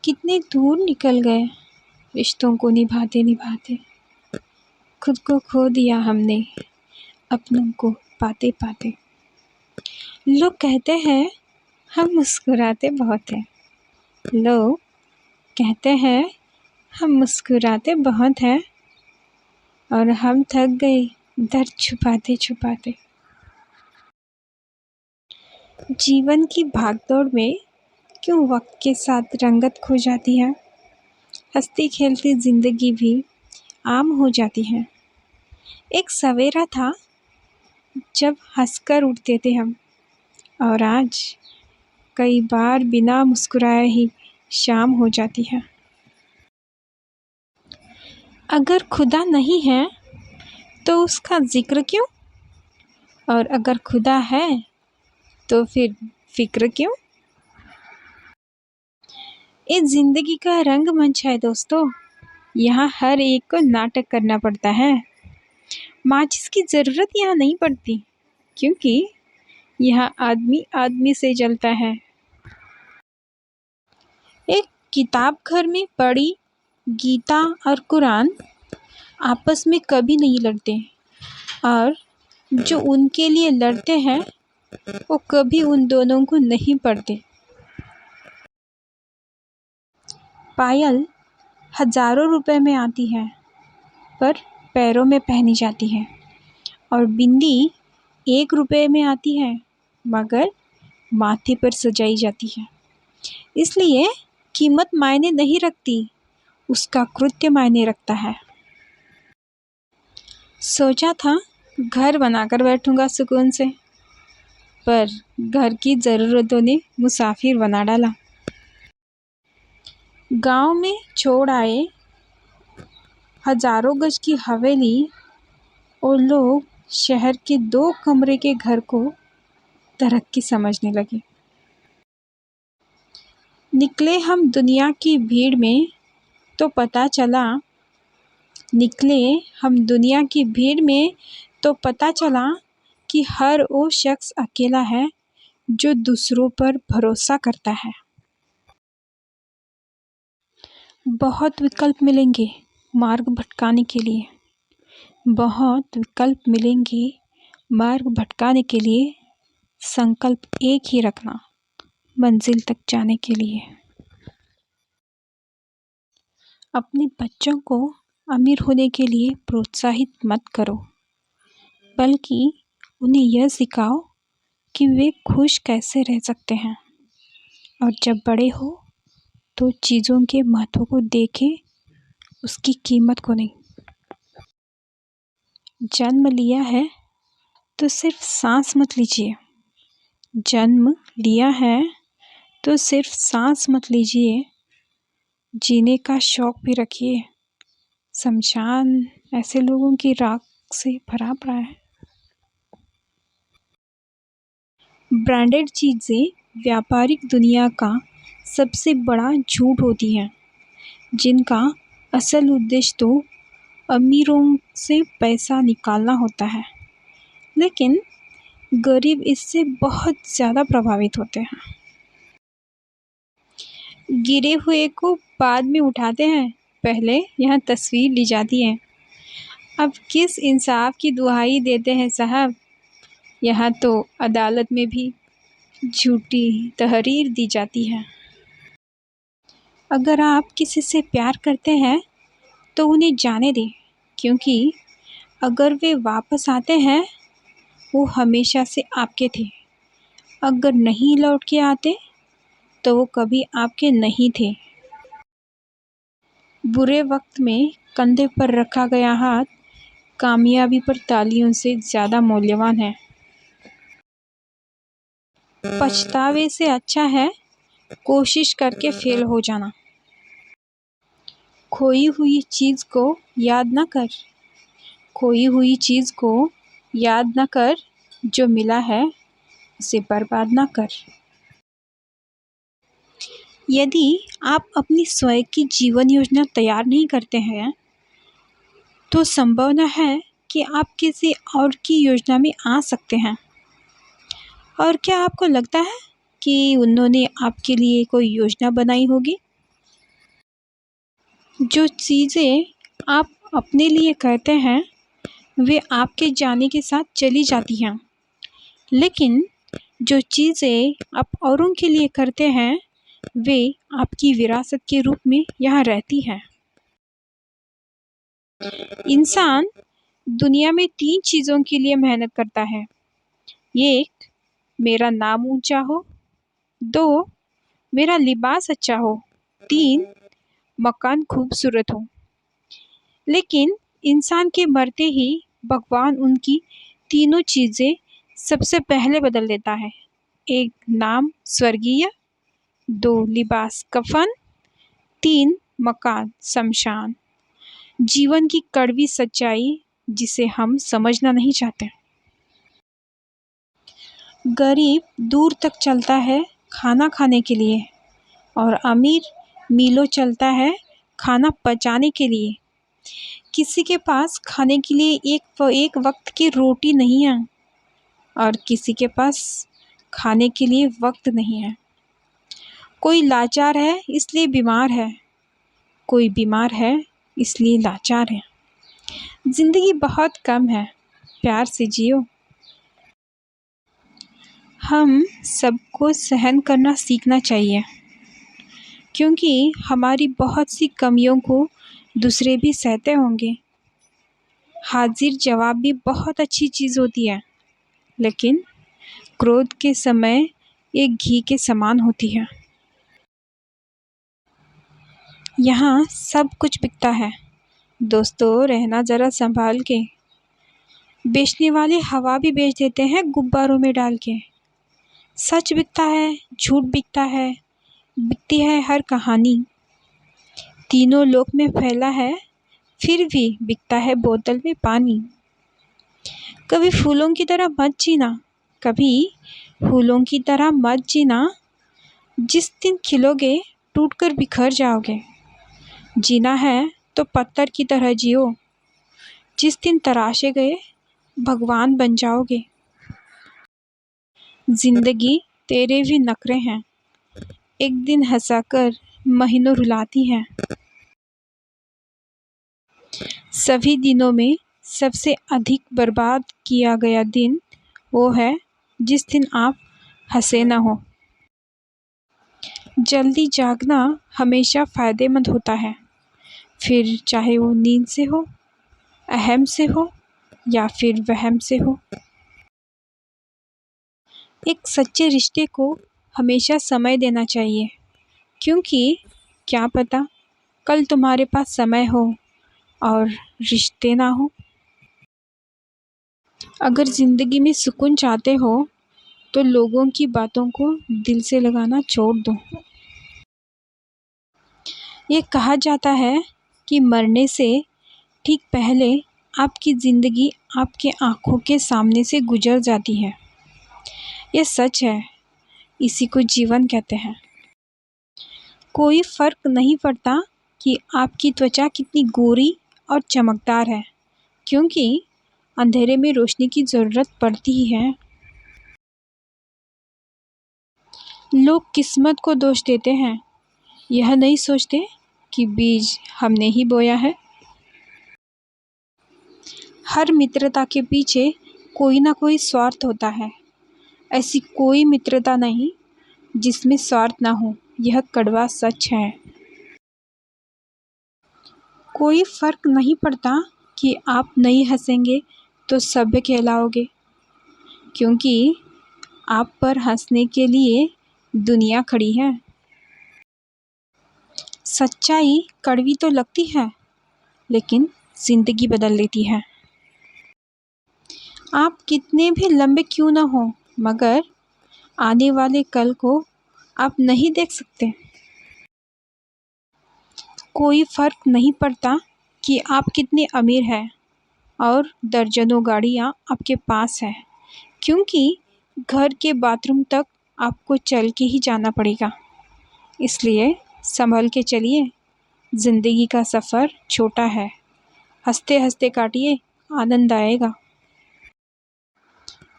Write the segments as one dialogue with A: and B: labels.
A: कितने दूर निकल गए रिश्तों को निभाते निभाते। खुद को खो दिया हमने अपनों को पाते पाते। लोग कहते हैं हम मुस्कुराते बहुत हैं। लोग कहते हैं हम मुस्कुराते बहुत हैं, और हम थक गए दर्द छुपाते छुपाते। जीवन की भागदौड़ में क्यों वक्त के साथ रंगत खो जाती है। हंसती खेलती जिंदगी भी आम हो जाती है। एक सवेरा था जब हंसकर उठते थे हम, और आज कई बार बिना मुस्कुराए ही शाम हो जाती है। अगर खुदा नहीं है तो उसका जिक्र क्यों, और अगर खुदा है तो फिर फिक्र क्यों। ये जिंदगी का रंगमंच है दोस्तों, यहाँ हर एक को नाटक करना पड़ता है। माचिस की ज़रूरत यहाँ नहीं पड़ती, क्योंकि यहाँ आदमी आदमी से जलता है। एक किताब घर में पढ़ी गीता और कुरान आपस में कभी नहीं लड़ते, और जो उनके लिए लड़ते हैं वो कभी उन दोनों को नहीं पढ़ते। पायल हजारों रुपए में आती है पर पैरों में पहनी जाती है, और बिंदी 1 रुपए में आती है मगर माथे पर सजाई जाती है। इसलिए कीमत मायने नहीं रखती, उसका कृत्य मायने रखता है। सोचा था घर बनाकर बैठूंगा सुकून से, पर घर की ज़रूरतों ने मुसाफिर बना डाला। गांव में छोड़ आए हजारों गज की हवेली, और लोग शहर के 2 कमरे के घर को तरक्की समझने लगे। निकले हम दुनिया की भीड़ में तो पता चला निकले हम दुनिया की भीड़ में तो पता चला कि हर वो शख्स अकेला है जो दूसरों पर भरोसा करता है। बहुत विकल्प मिलेंगे मार्ग भटकाने के लिए, बहुत विकल्प मिलेंगे मार्ग भटकाने के लिए। संकल्प एक ही रखना मंजिल तक जाने के लिए। अपने बच्चों को अमीर होने के लिए प्रोत्साहित मत करो, बल्कि उन्हें यह सिखाओ कि वे खुश कैसे रह सकते हैं। और जब बड़े हो तो चीज़ों के महत्व को देखें, उसकी कीमत को नहीं। जन्म लिया है तो सिर्फ सांस मत लीजिए, जन्म लिया है तो सिर्फ सांस मत लीजिए, जीने का शौक भी रखिए। शमशान ऐसे लोगों की राख से भरा पड़ा है। ब्रांडेड चीज़ें व्यापारिक दुनिया का सबसे बड़ा झूठ होती हैं, जिनका असल उद्देश्य तो अमीरों से पैसा निकालना होता है, लेकिन गरीब इससे बहुत ज़्यादा प्रभावित होते हैं। गिरे हुए को बाद में उठाते हैं, पहले यहाँ तस्वीर ली जाती है। अब किस इंसाफ की दुहाई देते हैं साहब, यहाँ तो अदालत में भी झूठी तहरीर दी जाती है। अगर आप किसी से प्यार करते हैं तो उन्हें जाने दें, क्योंकि अगर वे वापस आते हैं वो हमेशा से आपके थे। अगर नहीं लौट के आते तो वो कभी आपके नहीं थे। बुरे वक्त में कंधे पर रखा गया हाथ कामयाबी पर तालियों से ज़्यादा मूल्यवान है। पछतावे से अच्छा है कोशिश करके फेल हो जाना। खोई हुई चीज़ को याद न कर, खोई हुई चीज़ को याद न कर, जो मिला है उसे बर्बाद न कर। यदि आप अपनी स्वयं की जीवन योजना तैयार नहीं करते हैं तो संभावना है कि आप किसी और की योजना में आ सकते हैं। और क्या आपको लगता है कि उन्होंने आपके लिए कोई योजना बनाई होगी? जो चीज़ें आप अपने लिए करते हैं वे आपके जाने के साथ चली जाती हैं, लेकिन जो चीज़ें आप औरों के लिए करते हैं वे आपकी विरासत के रूप में यहाँ रहती हैं। इंसान दुनिया में 3 चीज़ों के लिए मेहनत करता है। 1, मेरा नाम ऊंचा हो। 2, मेरा लिबास अच्छा हो। 3, मकान खूबसूरत हो। लेकिन इंसान के मरते ही भगवान उनकी तीनों चीज़ें सबसे पहले बदल देता है। 1, नाम स्वर्गीय। 2, लिबास कफन। 3, मकान शमशान। जीवन की कड़वी सच्चाई जिसे हम समझना नहीं चाहते। गरीब दूर तक चलता है खाना खाने के लिए और अमीर मीलों चलता है खाना पचाने के लिए। किसी के पास खाने के लिए एक वक्त की रोटी नहीं है और किसी के पास खाने के लिए वक्त नहीं है। कोई लाचार है इसलिए बीमार है, कोई बीमार है इसलिए लाचार है। जिंदगी बहुत कम है, प्यार से जियो। हम सबको सहन करना सीखना चाहिए, क्योंकि हमारी बहुत सी कमियों को दूसरे भी सहते होंगे। हाजिर जवाब भी बहुत अच्छी चीज़ होती है, लेकिन क्रोध के समय एक घी के समान होती है। यहाँ सब कुछ बिकता है, दोस्तों रहना ज़रा संभाल के। बेचने वाले हवा भी बेच देते हैं गुब्बारों में डाल के। सच बिकता है, झूठ बिकता है, बिकती है हर कहानी। तीनों लोक में फैला है, फिर भी बिकता है बोतल में पानी। कभी फूलों की तरह मत जीना, कभी फूलों की तरह मत जीना। जिस दिन खिलोगे टूटकर बिखर जाओगे। जीना है तो पत्थर की तरह जियो, जिस दिन तराशे गए भगवान बन जाओगे। जिंदगी तेरे भी नखरे हैं, एक दिन हंसाकर महीनों रुलाती है। सभी दिनों में सबसे अधिक बर्बाद किया गया दिन वो है जिस दिन आप हंसे ना हो। जल्दी जागना हमेशा फ़ायदेमंद होता है, फिर चाहे वो नींद से हो, अहम से हो या फिर वहम से हो। एक सच्चे रिश्ते को हमेशा समय देना चाहिए, क्योंकि क्या पता कल तुम्हारे पास समय हो और रिश्ते ना हो। अगर ज़िंदगी में सुकून चाहते हो तो लोगों की बातों को दिल से लगाना छोड़ दो। ये कहा जाता है कि मरने से ठीक पहले आपकी ज़िंदगी आपके आँखों के सामने से गुजर जाती है। ये सच है, इसी को जीवन कहते हैं। कोई फ़र्क नहीं पड़ता कि आपकी त्वचा कितनी गोरी और चमकदार है, क्योंकि अंधेरे में रोशनी की ज़रूरत पड़ती ही है। लोग किस्मत को दोष देते हैं, यह नहीं सोचते कि बीज हमने ही बोया है। हर मित्रता के पीछे कोई ना कोई स्वार्थ होता है। ऐसी कोई मित्रता नहीं जिसमें स्वार्थ ना हो, यह कड़वा सच है। कोई फ़र्क नहीं पड़ता कि आप नहीं हंसेंगे तो सभ्य कहलाओगे, क्योंकि आप पर हंसने के लिए दुनिया खड़ी है। सच्चाई कड़वी तो लगती है, लेकिन ज़िंदगी बदल देती है। आप कितने भी लंबे क्यों ना हो, मगर आने वाले कल को आप नहीं देख सकते। कोई फ़र्क नहीं पड़ता कि आप कितने अमीर हैं और दर्जनों गाड़ियाँ आपके पास हैं, क्योंकि घर के बाथरूम तक आपको चल के ही जाना पड़ेगा। इसलिए संभल के चलिए, ज़िंदगी का सफ़र छोटा है, हंसते हंसते काटिए, आनंद आएगा।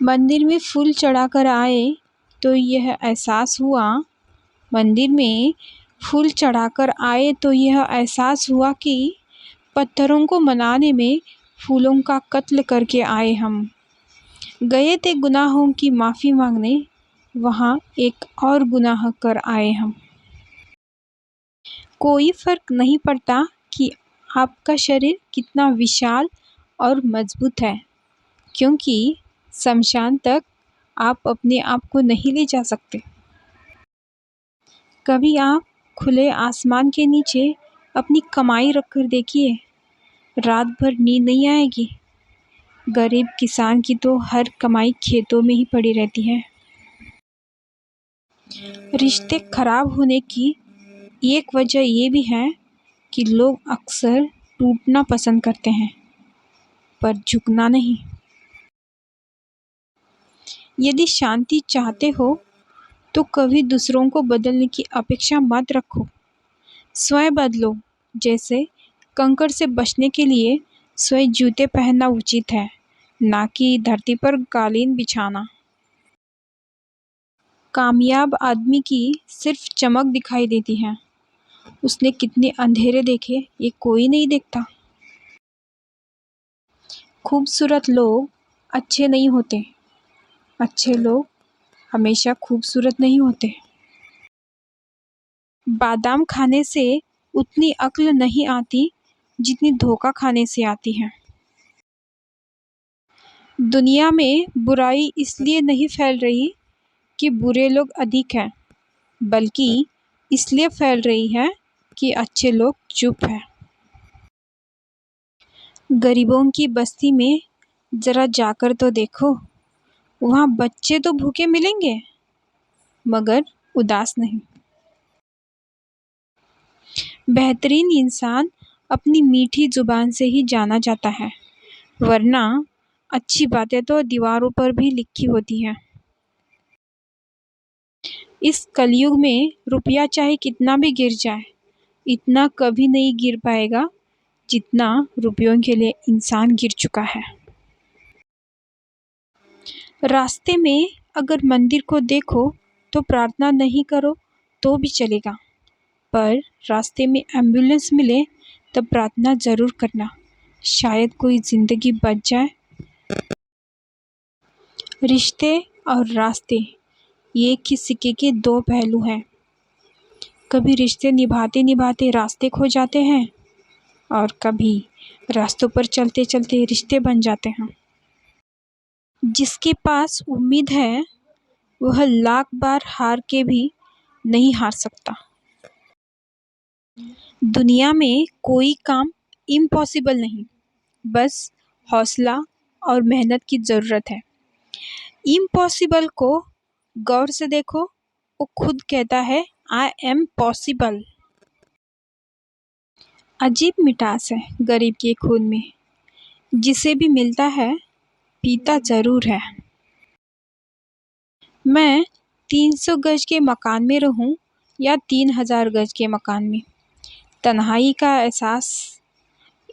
A: मंदिर में फूल चढ़ाकर आए तो यह एहसास हुआ, मंदिर में फूल चढ़ाकर आए तो यह एहसास हुआ कि पत्थरों को मनाने में फूलों का कत्ल करके आए हम। गए थे गुनाहों की माफ़ी मांगने, वहाँ एक और गुनाह कर आए हम। कोई फ़र्क नहीं पड़ता कि आपका शरीर कितना विशाल और मजबूत है, क्योंकि शमशान तक आप अपने आप को नहीं ले जा सकते। कभी आप खुले आसमान के नीचे अपनी कमाई रखकर देखिए, रात भर नींद नहीं आएगी। गरीब किसान की तो हर कमाई खेतों में ही पड़ी रहती है। रिश्ते खराब होने की एक वजह ये भी है कि लोग अक्सर टूटना पसंद करते हैं, पर झुकना नहीं। यदि शांति चाहते हो तो कभी दूसरों को बदलने की अपेक्षा मत रखो, स्वयं बदलो। जैसे कंकड़ से बचने के लिए स्वयं जूते पहनना उचित है, ना कि धरती पर कालीन बिछाना। कामयाब आदमी की सिर्फ चमक दिखाई देती है, उसने कितने अंधेरे देखे ये कोई नहीं देखता। खूबसूरत लोग अच्छे नहीं होते, अच्छे लोग हमेशा खूबसूरत नहीं होते। बादाम खाने से उतनी अक्ल नहीं आती जितनी धोखा खाने से आती है। दुनिया में बुराई इसलिए नहीं फैल रही कि बुरे लोग अधिक हैं, बल्कि इसलिए फैल रही है कि अच्छे लोग चुप हैं। गरीबों की बस्ती में ज़रा जाकर तो देखो, वहाँ बच्चे तो भूखे मिलेंगे, मगर उदास नहीं। बेहतरीन इंसान अपनी मीठी ज़ुबान से ही जाना जाता है, वरना अच्छी बातें तो दीवारों पर भी लिखी होती हैं। इस कलयुग में रुपया चाहे कितना भी गिर जाए, इतना कभी नहीं गिर पाएगा जितना रुपयों के लिए इंसान गिर चुका है। रास्ते में अगर मंदिर को देखो तो प्रार्थना नहीं करो तो भी चलेगा, पर रास्ते में एम्बुलेंस मिले तब प्रार्थना ज़रूर करना, शायद कोई ज़िंदगी बच जाए। रिश्ते और रास्ते ये एक ही सिक्के के दो पहलू हैं। कभी रिश्ते निभाते निभाते रास्ते खो जाते हैं, और कभी रास्तों पर चलते चलते रिश्ते बन जाते हैं। जिसके पास उम्मीद है वह लाख बार हार के भी नहीं हार सकता। दुनिया में कोई काम इम्पॉसिबल नहीं, बस हौसला और मेहनत की ज़रूरत है। इम्पॉसिबल को गौर से देखो, वो खुद कहता है आई एम पॉसिबल। अजीब मिठास है गरीब के खून में, जिसे भी मिलता है पीता ज़रूर है। मैं 300 गज के मकान में रहूं या 3000 गज के मकान में, तन्हाई का एहसास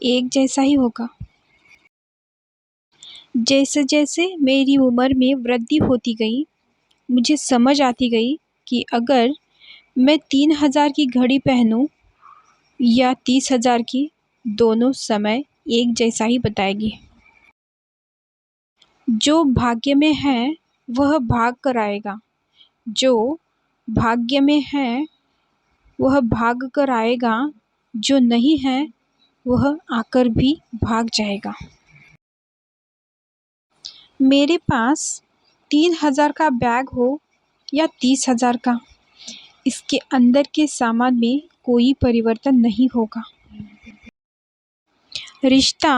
A: एक जैसा ही होगा। जैसे जैसे मेरी उम्र में वृद्धि होती गई, मुझे समझ आती गई कि अगर मैं 3000 की घड़ी पहनूं या 30,000 की, दोनों समय एक जैसा ही बताएगी। जो भाग्य में है वह भाग कर आएगा, जो भाग्य में है वह भाग कर आएगा, जो नहीं है वह आकर भी भाग जाएगा। मेरे पास 3000 का बैग हो या 30,000 का, इसके अंदर के सामान में कोई परिवर्तन नहीं होगा। रिश्ता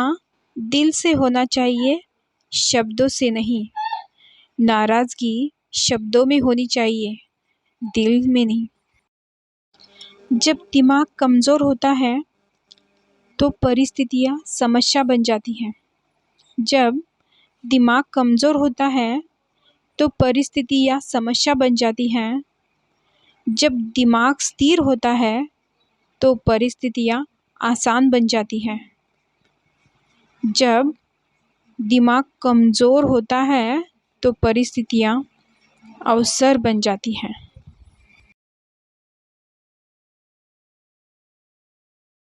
A: दिल से होना चाहिए, शब्दों से नहीं। नाराज़गी शब्दों में होनी चाहिए, दिल में नहीं। जब दिमाग कमज़ोर होता है तो परिस्थितियाँ समस्या बन जाती हैं। जब दिमाग कमज़ोर होता है तो परिस्थितियाँ समस्या बन जाती हैं। जब दिमाग स्थिर होता है तो परिस्थितियाँ आसान बन जाती हैं। जब दिमाग कमज़ोर होता है तो परिस्थितियाँ अवसर बन जाती हैं।